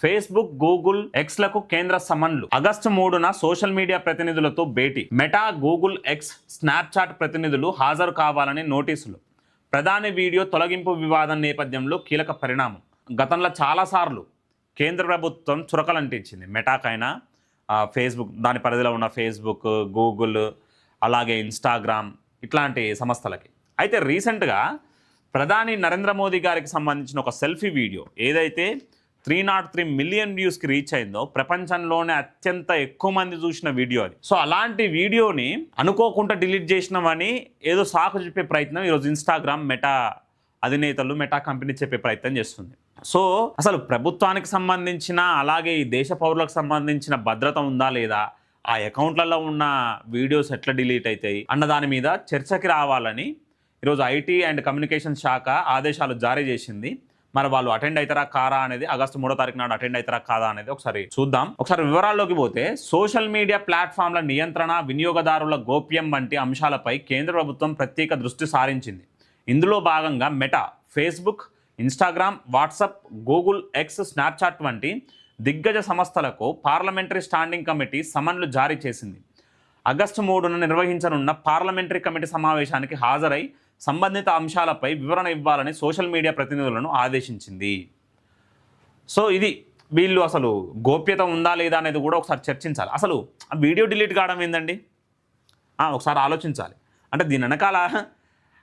Facebook, Google, ఎక్స్లకు కేంద్ర సమన్లు. August 3న social media ప్రతినిధులతో భేటీ. Meta, Google, X, Snapchat ప్రతినిధులు హాజరు కావాలని నోటీసులు. ప్రధాని వీడియో తొలగింపు వివాదం నేపథ్యంలో కీలక పరిణామం. గతంలో చాలాసార్లు కేంద్ర ప్రభుత్వం చురకలంటించింది. మెటాకైనా, ఫేస్బుక్, దాని పరిధిలో ఉన్న ఫేస్బుక్, గూగుల్, అలాగే ఇన్స్టాగ్రామ్ ఇట్లాంటి సంస్థలకి. అయితే రీసెంట్గా ప్రధాని నరేంద్ర మోదీ గారికి సంబంధించిన ఒక సెల్ఫీ వీడియో ఏదైతే 303 మిలియన్ వ్యూస్కి రీచ్ అయిందో, ప్రపంచంలోనే అత్యంత ఎక్కువ మంది చూసిన వీడియో అది. సో అలాంటి వీడియోని అనుకోకుండా డిలీట్ చేసినామని ఏదో సాకు చెప్పే ప్రయత్నం ఈరోజు ఇన్స్టాగ్రామ్, మెటా అధినేతలు, మెటా కంపెనీ చెప్పే ప్రయత్నం చేస్తుంది. సో అసలు ప్రభుత్వానికి సంబంధించిన, అలాగే ఈ దేశ పౌరులకు సంబంధించిన భద్రత ఉందా లేదా, ఆ అకౌంట్లలో ఉన్న వీడియోస్ ఎట్లా డిలీట్ అవుతాయి అన్న దాని మీద చర్చకి రావాలని ఈరోజు ఐటీ అండ్ కమ్యూనికేషన్ శాఖ ఆదేశాలు జారీ చేసింది. మరి వాళ్ళు అటెండ్ అవుతారా కారా అనేది, ఆగస్టు 3వ తారీఖు నాడు అటెండ్ అవుతారా కాదా అనేది ఒకసారి చూద్దాం. ఒకసారి వివరాల్లోకి పోతే, సోషల్ మీడియా ప్లాట్ఫామ్ల నియంత్రణ, వినియోగదారుల గోప్యం వంటి అంశాలపై కేంద్ర ప్రభుత్వం ప్రత్యేక దృష్టి సారించింది. ఇందులో భాగంగా meta, Facebook, Instagram, WhatsApp, Google, X, Snapchat వంటి దిగ్గజ సంస్థలకు పార్లమెంటరీ స్టాండింగ్ కమిటీ సమన్లు జారీ చేసింది. ఆగస్టు 3న నిర్వహించనున్న పార్లమెంటరీ కమిటీ సమావేశానికి హాజరై సంబంధిత అంశాలపై వివరణ ఇవ్వాలని సోషల్ మీడియా ప్రతినిధులను ఆదేశించింది. సో ఇది వీళ్ళు అసలు గోప్యత ఉందా లేదా అనేది కూడా ఒకసారి చర్చించాలి. అసలు ఆ వీడియో డిలీట్ కావడం ఏందండి, ఒకసారి ఆలోచించాలి. అంటే దీని వెనకాల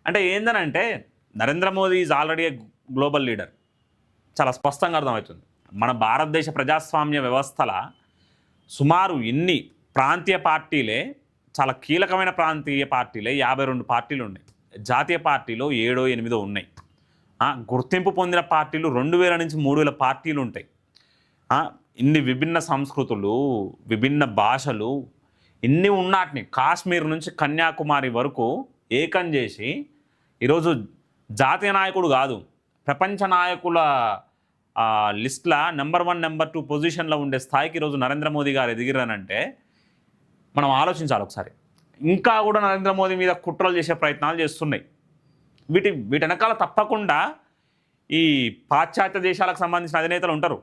అంటే ఏందనంటే, Narendra Modi is already a global leader, చాలా స్పష్టంగా అర్థమవుతుంది. మన భారతదేశ ప్రజాస్వామ్య వ్యవస్థల సుమారు ఇన్ని ప్రాంతీయ పార్టీలే, చాలా కీలకమైన ప్రాంతీయ పార్టీలే 52 పార్టీలు ఉన్నాయి. జాతీయ పార్టీలో 7, 8 ఉన్నాయి. గుర్తింపు పొందిన పార్టీలు 2000 నుంచి 3000 పార్టీలు ఉంటాయి. ఇన్ని విభిన్న సంస్కృతులు, విభిన్న భాషలు, ఇన్ని ఉన్నాటిని కాశ్మీర్ నుంచి కన్యాకుమారి వరకు ఏకం చేసి ఈరోజు జాతీయ నాయకుడు కాదు, ప్రపంచ నాయకుల లిస్టుల నెంబర్ 1, నెంబర్ 2 పొజిషన్లో ఉండే స్థాయికి ఈరోజు నరేంద్ర మోదీ గారు ఎదిగిరనంటే మనం ఆలోచించాలి ఒకసారి. ఇంకా కూడా నరేంద్ర మోదీ మీద కుట్రలు చేసే ప్రయత్నాలు చేస్తున్నాయి. వీటి వెనకాల తప్పకుండా ఈ పాశ్చాత్య దేశాలకు సంబంధించిన అధినేతలు ఉంటారు.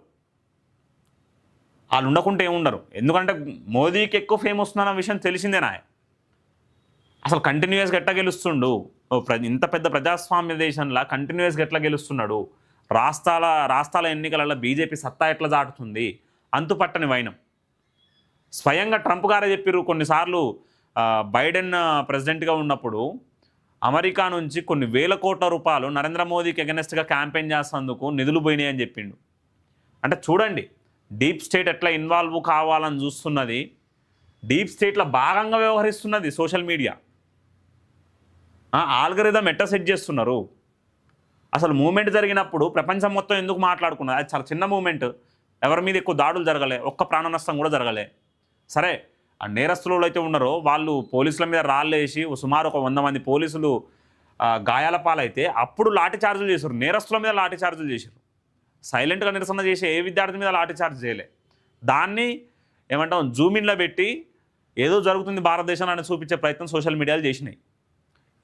వాళ్ళు ఉండకుంటే ఏముండరు. ఎందుకంటే మోదీకి ఎక్కువ ఫేమ్ వస్తుందన్న విషయం తెలిసిందేనా. అసలు కంటిన్యూస్గా ఎట్లా గెలుస్తుండు, ఇంత పెద్ద ప్రజాస్వామ్య దేశంలో కంటిన్యూస్గా ఎట్లా గెలుస్తున్నాడు, రాష్ట్రాల ఎన్నికలలో బీజేపీ సత్తా ఎట్లా దాటుతుంది, అంతుపట్టని వైనం. స్వయంగా ట్రంప్ గారే చెప్పారు కొన్నిసార్లు, బైడెన్ ప్రెసిడెంట్గా ఉన్నప్పుడు అమెరికా నుంచి కొన్ని వేల కోట్ల రూపాయలు నరేంద్ర మోదీకి అగెనెస్ట్గా క్యాంపెయిన్ చేసేందుకు నిధులు పోయినాయి అని చెప్పిండు. అంటే చూడండి, డీప్ స్టేట్ ఎట్లా ఇన్వాల్వ్ కావాలని చూస్తున్నది, డీప్ స్టేట్లో భాగంగా వ్యవహరిస్తున్నది సోషల్ మీడియా. ఆల్గరిథం ఎట్లా సెట్ చేస్తున్నారు. అసలు మూమెంట్ జరిగినప్పుడు ప్రపంచం మొత్తం ఎందుకు మాట్లాడుకున్నది, అది చాలా చిన్న మూమెంట్, ఎవరి మీద ఎక్కువ దాడులు జరగలే, ఒక్క ప్రాణ నష్టం కూడా జరగలే. సరే, ఆ నేరస్తులు అయితే ఉన్నారో వాళ్ళు పోలీసుల మీద రాళ్ళేసి సుమారు ఒక 100 మంది పోలీసులు గాయాల పాలైతే అప్పుడు లాఠీ చార్జీలు చేశారు, నేరస్తుల మీద లాఠీ చార్జీలు చేశారు. సైలెంట్గా నిరసన చేసే ఏ విద్యార్థి మీద లాఠీ చార్జ్ చేయలే. దాన్ని ఏమంటాం, జూమిన్లో పెట్టి ఏదో జరుగుతుంది భారతదేశంలో అని చూపించే ప్రయత్నం సోషల్ మీడియాలు చేసినాయి.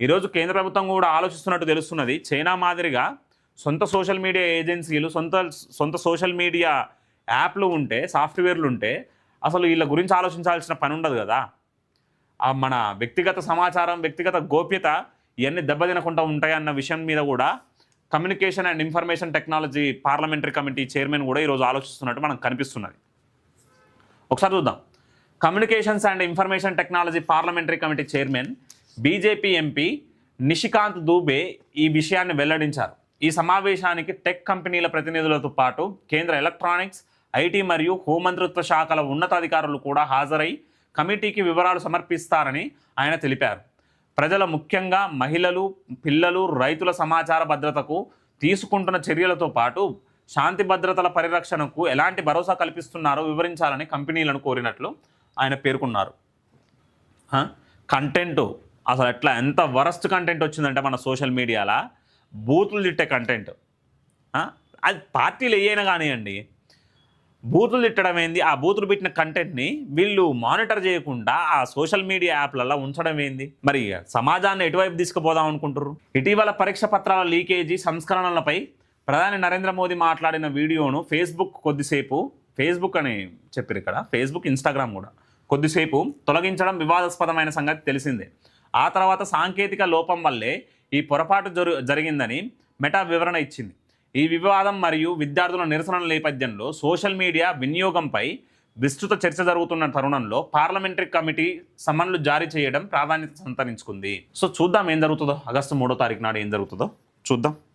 ఈరోజు కేంద్ర ప్రభుత్వం కూడా ఆలోచిస్తున్నట్టు తెలుస్తున్నది. చైనా మాదిరిగా సొంత సోషల్ మీడియా ఏజెన్సీలు, సొంత సోషల్ మీడియా యాప్లు ఉంటే, సాఫ్ట్వేర్లు ఉంటే అసలు వీళ్ళ గురించి ఆలోచించాల్సిన పని ఉండదు కదా. మన వ్యక్తిగత సమాచారం, వ్యక్తిగత గోప్యత ఇవన్నీ దెబ్బతినకుండా ఉంటాయన్న విషయం మీద కూడా communication and information technology parliamentary committee chairman కూడా ఈరోజు ఆలోచిస్తున్నట్టు మనకు కనిపిస్తున్నది. ఒకసారి చూద్దాం. Communications and information technology parliamentary committee chairman BJP MP Nishikant Dubey ఈ విషయాన్ని వెల్లడించారు. ఈ సమావేశానికి టెక్ కంపెనీల ప్రతినిధులతో పాటు కేంద్ర ఎలక్ట్రానిక్స్, ఐటీ మరియు హోంమంత్రిత్వ శాఖల ఉన్నతాధికారులు కూడా హాజరై కమిటీకి వివరాలు సమర్పిస్తారని ఆయన తెలిపారు. ప్రజల, ముఖ్యంగా మహిళలు, పిల్లలు, రైతుల సమాచార భద్రతకు తీసుకుంటున్న చర్యలతో పాటు శాంతి భద్రతల పరిరక్షణకు ఎలాంటి భరోసా కల్పిస్తున్నారో వివరించాలని కంపెనీలను కోరినట్లు ఆయన పేర్కొన్నారు. కంటెంట్ అసలు ఎంత వరస్ట్ కంటెంట్ వచ్చిందంటే మన సోషల్ మీడియాలో బూతులు తిట్టే కంటెంట్. అది పార్టీలు ఏయైనా కానివ్వండి, బూతులు తిట్టడం ఏంది, ఆ బూతులు పెట్టిన కంటెంట్ని వీళ్ళు మానిటర్ చేయకుండా ఆ సోషల్ మీడియా యాప్లలో ఉంచడం ఏంది. మరి సమాజాన్ని ఎటువైపు తీసుకుపోదాం అనుకుంటారు. ఇటీవల పరీక్ష పత్రాల లీకేజీ సంస్కరణలపై ప్రధాని నరేంద్ర మోదీ మాట్లాడిన వీడియోను ఫేస్బుక్ అని చెప్పారు ఇక్కడ, ఫేస్బుక్, ఇన్స్టాగ్రామ్ కూడా కొద్దిసేపు తొలగించడం వివాదాస్పదమైన సంగతి తెలిసిందే. ఆ తర్వాత సాంకేతిక లోపం వల్లే ఈ పొరపాటు జరిగిందని మెటా వివరణ ఇచ్చింది. ఈ వివాదం మరియు విద్యార్థుల నిరసనల నేపథ్యంలో సోషల్ మీడియా వినియోగంపై విస్తృత చర్చ జరుగుతున్న తరుణంలో పార్లమెంటరీ కమిటీ సమన్లు జారీ చేయడం ప్రాధాన్యత సంతరించుకుంది. సో చూద్దాం ఏం జరుగుతుందో, ఆగస్టు 3వ తారీఖు నాడు ఏం జరుగుతుందో చూద్దాం.